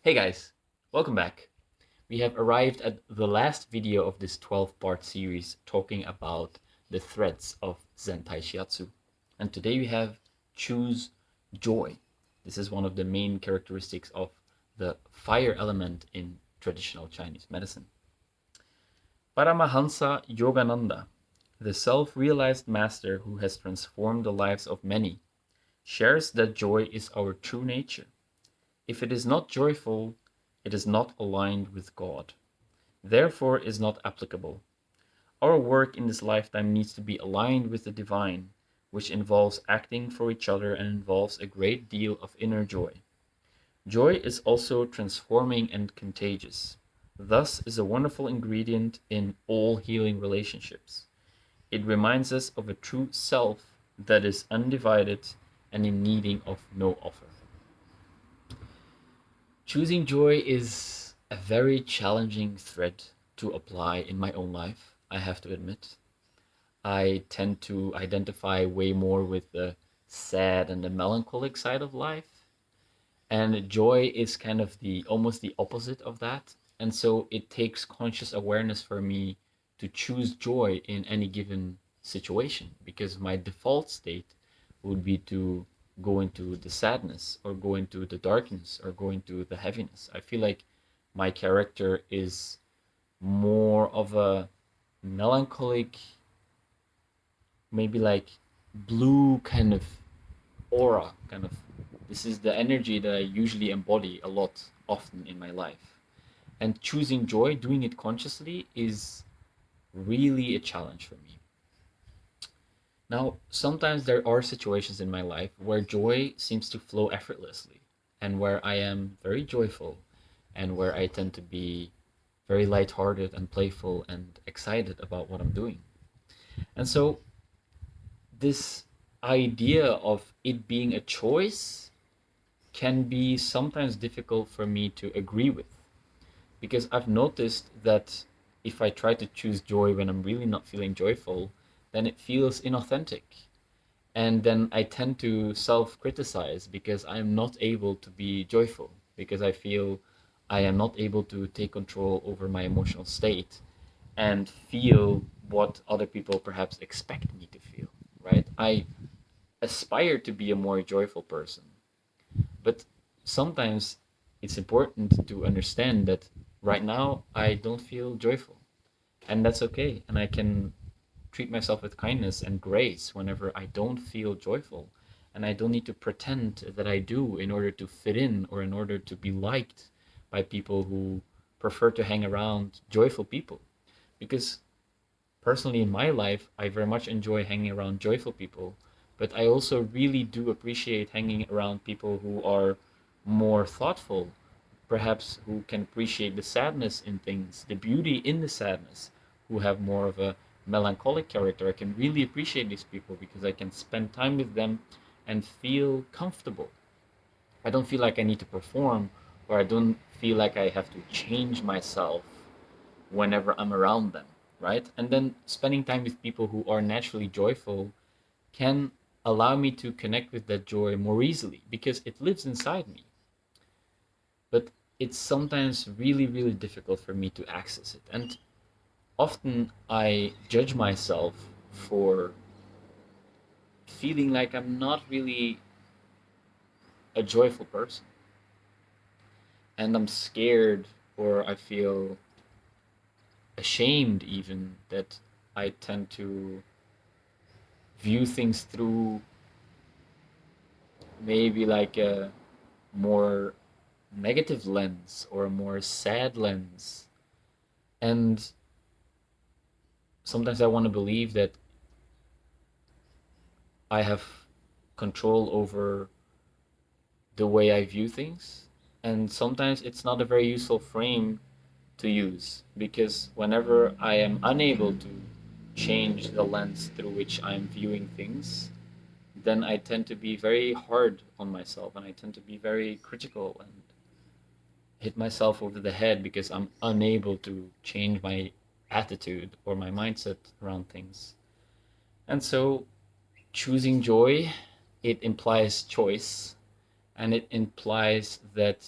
Hey guys, welcome back. We have arrived at the last video of this 12-part series talking about the threads of Zenthai Shiatsu. And today we have choose joy. This is one of the main characteristics of the fire element in traditional Chinese medicine. Paramahansa Yogananda, the self-realized master who has transformed the lives of many, shares that joy is our true nature. If it is not joyful, it is not aligned with God, therefore is not applicable. Our work in this lifetime needs to be aligned with the divine, which involves acting for each other and involves a great deal of inner joy. Joy is also transforming and contagious, thus is a wonderful ingredient in all healing relationships. It reminds us of a true self that is undivided and in needing of no offer. Choosing joy is a very challenging thread to apply in my own life, I have to admit. I tend to identify way more with the sad and the melancholic side of life, and joy is kind of the almost the opposite of that. And so it takes conscious awareness for me to choose joy in any given situation, because my default state would be to go into the sadness or go into the darkness or go into the heaviness. I feel like my character is more of a melancholic, maybe like blue kind of aura, kind of. This is the energy that I usually embody a lot, often in my life. And choosing joy, doing it consciously, is really a challenge for me. Now, sometimes there are situations in my life where joy seems to flow effortlessly and where I am very joyful and where I tend to be very lighthearted and playful and excited about what I'm doing. And so, this idea of it being a choice can be sometimes difficult for me to agree with, because I've noticed that if I try to choose joy when I'm really not feeling joyful, then it feels inauthentic. And then I tend to self criticize because I am not able to be joyful, because I feel I am not able to take control over my emotional state and feel what other people perhaps expect me to feel, right? I aspire to be a more joyful person, but sometimes it's important to understand that right now I don't feel joyful, and that's okay. And I can treat myself with kindness and grace whenever I don't feel joyful. And I don't need to pretend that I do in order to fit in or in order to be liked by people who prefer to hang around joyful people. Because personally, in my life, I very much enjoy hanging around joyful people, but I also really do appreciate hanging around people who are more thoughtful, perhaps who can appreciate the sadness in things, the beauty in the sadness, who have more of a melancholic character. I can really appreciate these people because I can spend time with them and feel comfortable. I don't feel like I need to perform, or I don't feel like I have to change myself whenever I'm around them, right? And then spending time with people who are naturally joyful can allow me to connect with that joy more easily because it lives inside me. But it's sometimes really, really difficult for me to access it. And often I judge myself for feeling like I'm not really a joyful person. And I'm scared, or I feel ashamed even, that I tend to view things through maybe like a more negative lens or a more sad lens. And sometimes I want to believe that I have control over the way I view things. And sometimes it's not a very useful frame to use, because whenever I am unable to change the lens through which I'm viewing things, then I tend to be very hard on myself and I tend to be very critical and hit myself over the head because I'm unable to change my attitude or my mindset around things. And so choosing joy, it implies choice, and it implies that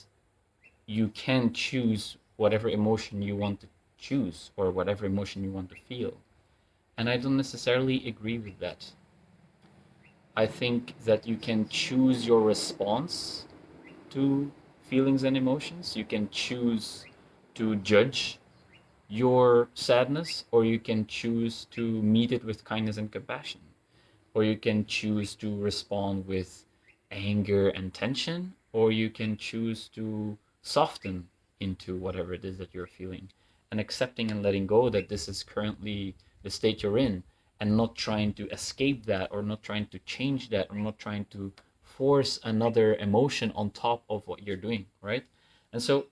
you can choose whatever emotion you want to choose or whatever emotion you want to feel. And I don't necessarily agree with that. I think that you can choose your response to feelings and emotions. You can choose to judge your sadness, or you can choose to meet it with kindness and compassion, or you can choose to respond with anger and tension, or you can choose to soften into whatever it is that you're feeling and accepting and letting go that this is currently the state you're in, and not trying to escape that, or not trying to change that, or not trying to force another emotion on top of what you're doing, right? And so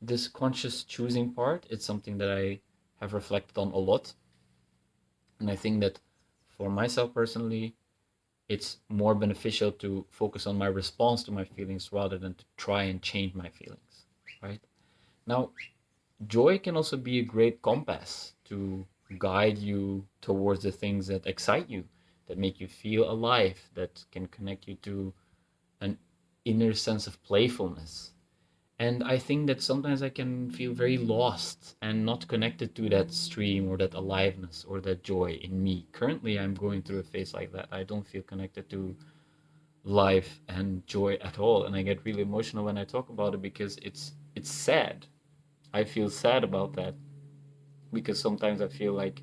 this conscious choosing part, it's something that I have reflected on a lot. And I think that for myself personally, it's more beneficial to focus on my response to my feelings rather than to try and change my feelings, right? Now, joy can also be a great compass to guide you towards the things that excite you, that make you feel alive, that can connect you to an inner sense of playfulness. And I think that sometimes I can feel very lost and not connected to that stream or that aliveness or that joy in me. Currently, I'm going through a phase like that. I don't feel connected to life and joy at all, and I get really emotional when I talk about it because it's sad. I feel sad about that because sometimes I feel like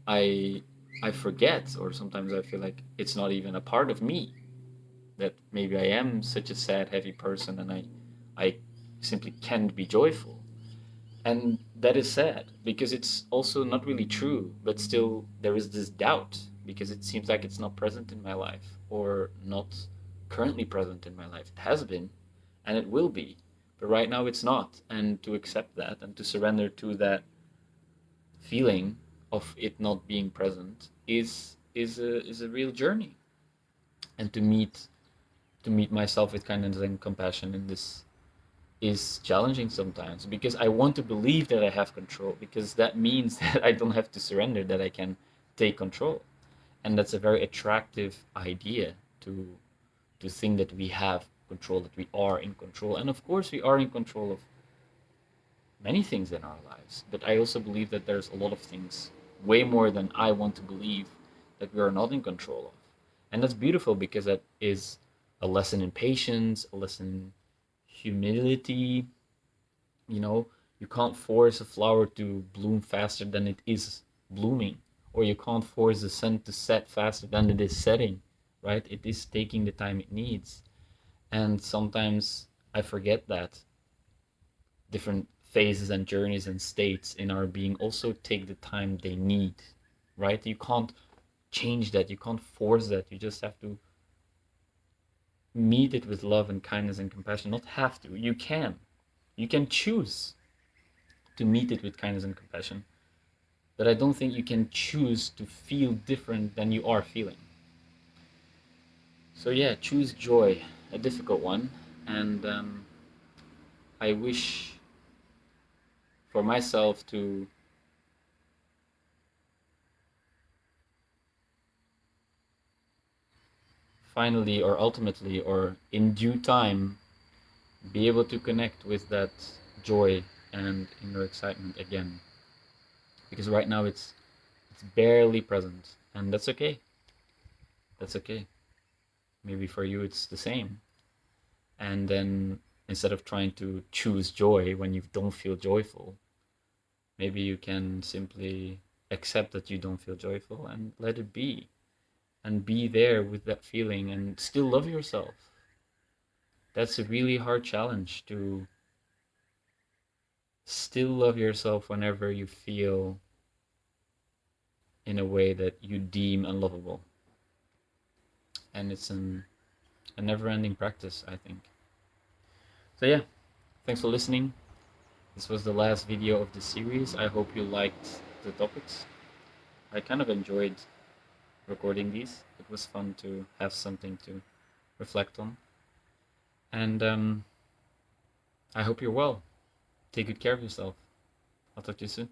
I I forget, or sometimes I feel like it's not even a part of me, that maybe I am such a sad, heavy person and I simply can't be joyful. And that is sad because it's also not really true, but still there is this doubt because it seems like it's not present in my life, or not currently present in my life. It has been and it will be, but right now it's not. And to accept that and to surrender to that feeling of it not being present is a real journey. And to meet myself with kindness and compassion in this is challenging sometimes, because I want to believe that I have control, because that means that I don't have to surrender, that I can take control. And that's a very attractive idea, to think that we have control, that we are in control. And of course we are in control of many things in our lives, but I also believe that there's a lot of things, way more than I want to believe, that we are not in control of. And that's beautiful because that is a lesson in patience, a lesson in humility. You know, you can't force a flower to bloom faster than it is blooming, or you can't force the sun to set faster than it is setting, right? It is taking the time it needs. And sometimes I forget that different phases and journeys and states in our being also take the time they need, right? You can't change that, you can't force that. You just have to meet it with love and kindness and compassion. Not have to, you can choose to meet it with kindness and compassion, but I don't think you can choose to feel different than you are feeling. So yeah, choose joy, a difficult one. And I wish for myself to finally, or ultimately, or in due time, be able to connect with that joy and inner excitement again. Because right now it's barely present, and that's okay. That's okay. Maybe for you it's the same. And then instead of trying to choose joy when you don't feel joyful, maybe you can simply accept that you don't feel joyful and let it be, and be there with that feeling and still love yourself. That's a really hard challenge, to still love yourself whenever you feel in a way that you deem unlovable. And it's a never ending practice, I think. So, yeah, thanks for listening. This was the last video of the series. I hope you liked the topics. I kind of enjoyed recording these. It was fun to have something to reflect on. And I hope you're well. Take good care of yourself. I'll talk to you soon.